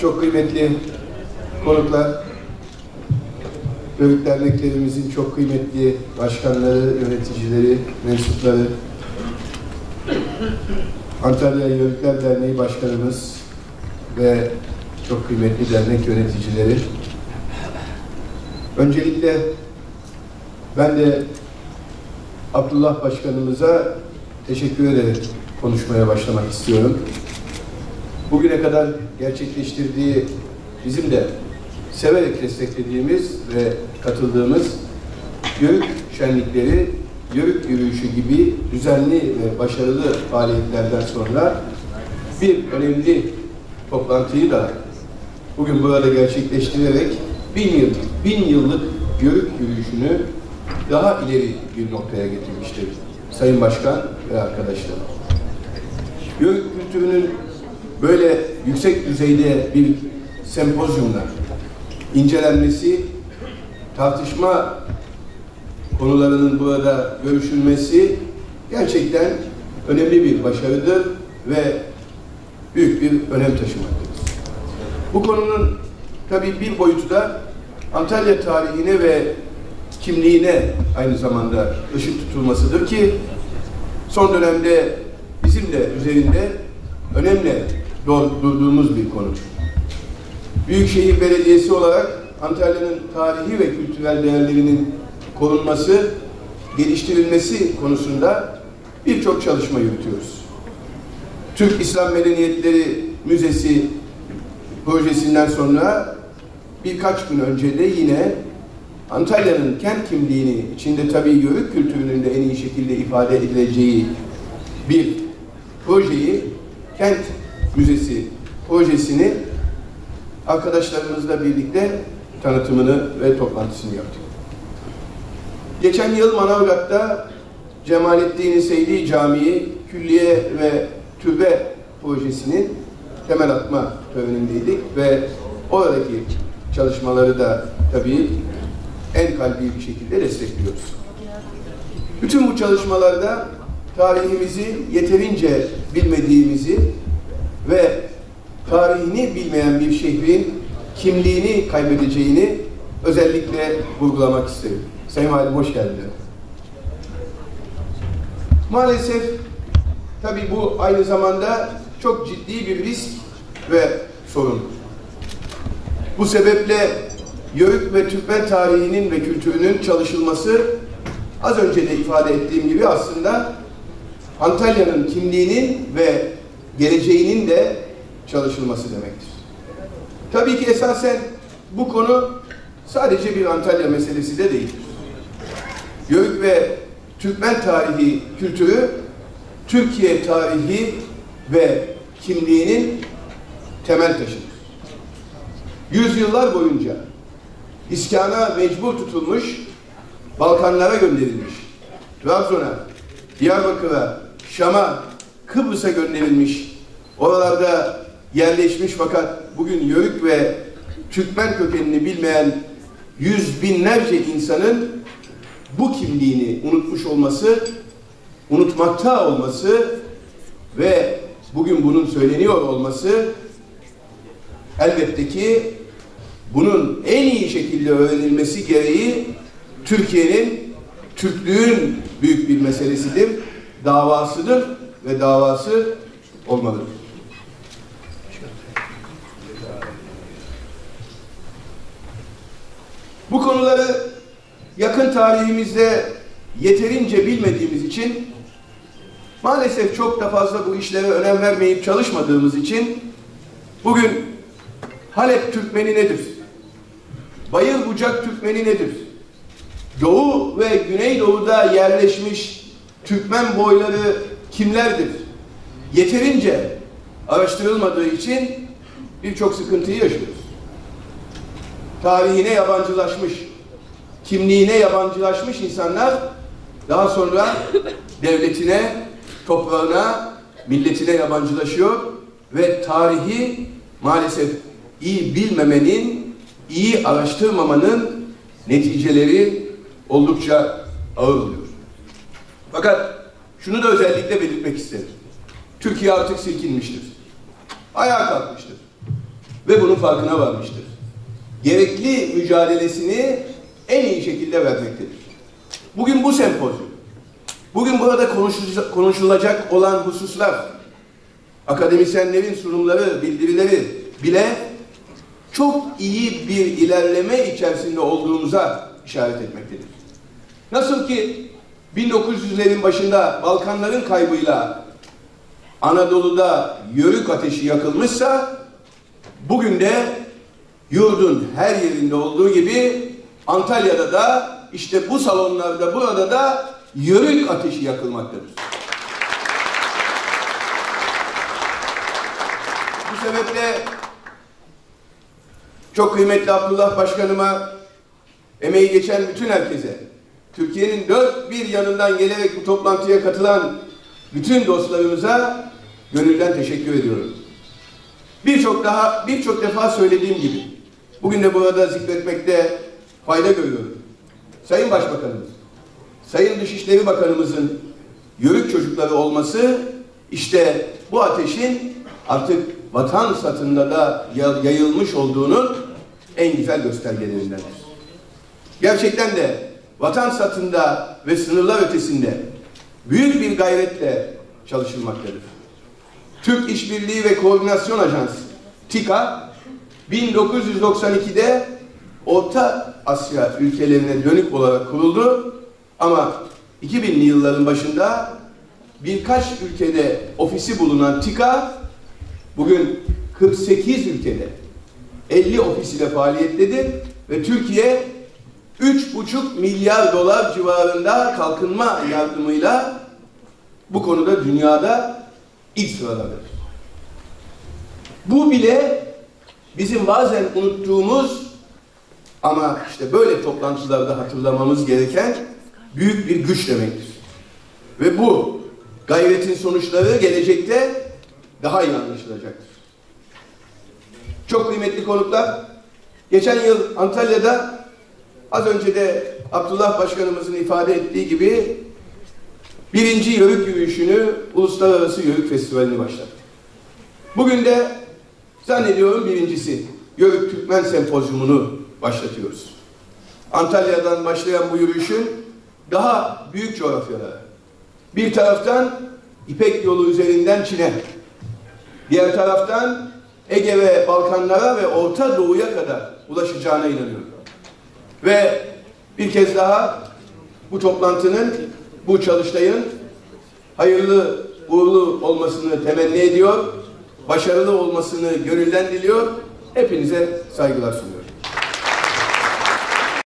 çok kıymetli konuklar, Yörük derneklerimizin çok kıymetli başkanları, yöneticileri, mensupları, Antalya Yörükler Derneği Başkanımız ve çok kıymetli dernek yöneticileri. Öncelikle ben de Abdullah Başkanımıza teşekkür ederek konuşmaya başlamak istiyorum. Bugüne kadar gerçekleştirdiği, bizim de severek desteklediğimiz ve katıldığımız Yörük şenlikleri, Yörük yürüyüşü gibi düzenli ve başarılı faaliyetlerden sonra bir önemli toplantıyı da bugün burada gerçekleştirerek 1000 yıllık Yörük yürüyüşünü daha ileri bir noktaya getirmiştir Sayın Başkan ve arkadaşlar. Yörük kültürünün böyle yüksek düzeyde bir sempozyumda incelenmesi, tartışma konularının burada görüşülmesi gerçekten önemli bir başarıdır ve büyük bir önem taşımaktadır. Bu konunun tabii bir boyutu da Antalya tarihine ve kimliğine aynı zamanda ışık tutulmasıdır ki son dönemde bizim de üzerinde önemli durduğumuz bir konudur. Büyükşehir Belediyesi olarak Antalya'nın tarihi ve kültürel değerlerinin korunması, geliştirilmesi konusunda birçok çalışma yürütüyoruz. Türk İslam Medeniyetleri Müzesi projesinden sonra birkaç gün önce de yine Antalya'nın kent kimliğini, içinde tabii Yörük kültürünün de en iyi şekilde ifade edileceği bir projeyi, Kent Müzesi projesini arkadaşlarımızla birlikte tanıtımını ve toplantısını yaptık. Geçen yıl Manavgat'ta Cemalettin Seydi Camii, Külliye ve Türbe projesinin temel atma törenindeydik ve oradaki çalışmaları da tabii en kalbi bir şekilde destekliyoruz. Bütün bu çalışmalarda tarihimizi yeterince bilmediğimizi ve tarihini bilmeyen bir şehrin kimliğini kaybedeceğini özellikle vurgulamak isterim. Sayın Valim hoş geldiniz. Maalesef tabii bu aynı zamanda çok ciddi bir risk ve sorun. Bu sebeple Yörük ve Türkmen tarihinin ve kültürünün çalışılması az önce de ifade ettiğim gibi aslında Antalya'nın kimliğinin ve geleceğinin de çalışılması demektir. Tabii ki esasen bu konu sadece bir Antalya meselesi de değildir. Yörük ve Türkmen tarihi, kültürü, Türkiye tarihi ve kimliğinin temel taşıdır. Yüzyıllar boyunca iskana mecbur tutulmuş, Balkanlara gönderilmiş, Trabzon'a, Diyarbakır'a, Şam'a, Kıbrıs'a gönderilmiş, oralarda yerleşmiş fakat bugün Yörük ve Türkmen kökenini bilmeyen yüz binlerce insanın bu kimliğini unutmuş olması, unutmakta olması ve bugün bunun söyleniyor olması elbette ki bunun en iyi şekilde öğrenilmesi gereği Türkiye'nin, Türklüğün büyük bir meselesidir, davasıdır ve davası olmalıdır. Bu konuları yakın tarihimizde yeterince bilmediğimiz için, maalesef çok da fazla bu işlere önem vermeyip çalışmadığımız için bugün Halep Türkmeni nedir? Bayırbucak Türkmeni nedir? Doğu ve Güneydoğu'da yerleşmiş Türkmen boyları kimlerdir? Yeterince araştırılmadığı için birçok sıkıntıyı yaşıyoruz. Tarihine yabancılaşmış, kimliğine yabancılaşmış insanlar daha sonra devletine, toprağına, milletine yabancılaşıyor ve tarihi maalesef iyi bilmemenin, iyi araştırmamanın neticeleri oldukça ağır oluyor. Fakat şunu da özellikle belirtmek isterim. Türkiye artık silkinmiştir. Ayağa kalkmıştır. ve bunun farkına varmıştır. Gerekli mücadelesini en iyi şekilde vermektedir. Bugün bu sempozyum, bugün burada konuşulacak olan hususlar, akademisyenlerin sunumları, bildirileri bile çok iyi bir ilerleme içerisinde olduğumuza işaret etmektedir. Nasıl ki 1900'lerin başında Balkanların kaybıyla Anadolu'da yörük ateşi yakılmışsa, bugün de yurdun her yerinde olduğu gibi Antalya'da da işte bu salonlarda, burada da yörük ateşi yakılmaktadır. Bu sebeple çok kıymetli Abdullah Başkanıma, emeği geçen bütün herkese, Türkiye'nin dört bir yanından gelerek bu toplantıya katılan bütün dostlarımıza gönülden teşekkür ediyorum. Birçok defa söylediğim gibi, bugün de burada zikretmekte fayda görüyorum. Sayın Başbakanımız, Sayın Dışişleri Bakanımızın yörük çocukları olması, işte bu ateşin artık vatan satında da yayılmış olduğunun en güzel göstergelerindendir. Gerçekten de vatan satında ve sınırlar ötesinde büyük bir gayretle çalışılmaktadır. Türk İşbirliği ve Koordinasyon Ajansı, TİKA, 1992'de Orta Asya ülkelerine dönük olarak kuruldu ama 2000'li yılların başında birkaç ülkede ofisi bulunan TİKA bugün 48 ülkede 50 ofis ile faaliyettedir ve Türkiye 3,5 milyar dolar civarında kalkınma yardımıyla bu konuda dünyada ilk sıradadır. Bu bile bizim bazen unuttuğumuz ama işte böyle toplantılarda hatırlamamız gereken büyük bir güç demektir. Ve bu gayretin sonuçları gelecekte daha iyi anlaşılacaktır. Çok kıymetli konuklar, geçen yıl Antalya'da az önce de Abdullah Başkanımızın ifade ettiği gibi 1. Yörük Yürüyüşü'nü, Uluslararası Yörük Festivali'ni başlattık. Bugün de zannediyorum birincisi Yörük Türkmen Sempozyumunu başlatıyoruz. Antalya'dan başlayan bu yürüyüşün daha büyük coğrafyalara, bir taraftan İpek Yolu üzerinden Çin'e, diğer taraftan Ege ve Balkanlara ve Orta Doğu'ya kadar ulaşacağına inanıyorum. Ve bir kez daha bu toplantının, bu çalıştayın hayırlı, uğurlu olmasını temenni ediyor, başarılı olmasını gönülden diliyor. Hepinize saygılar sunuyorum.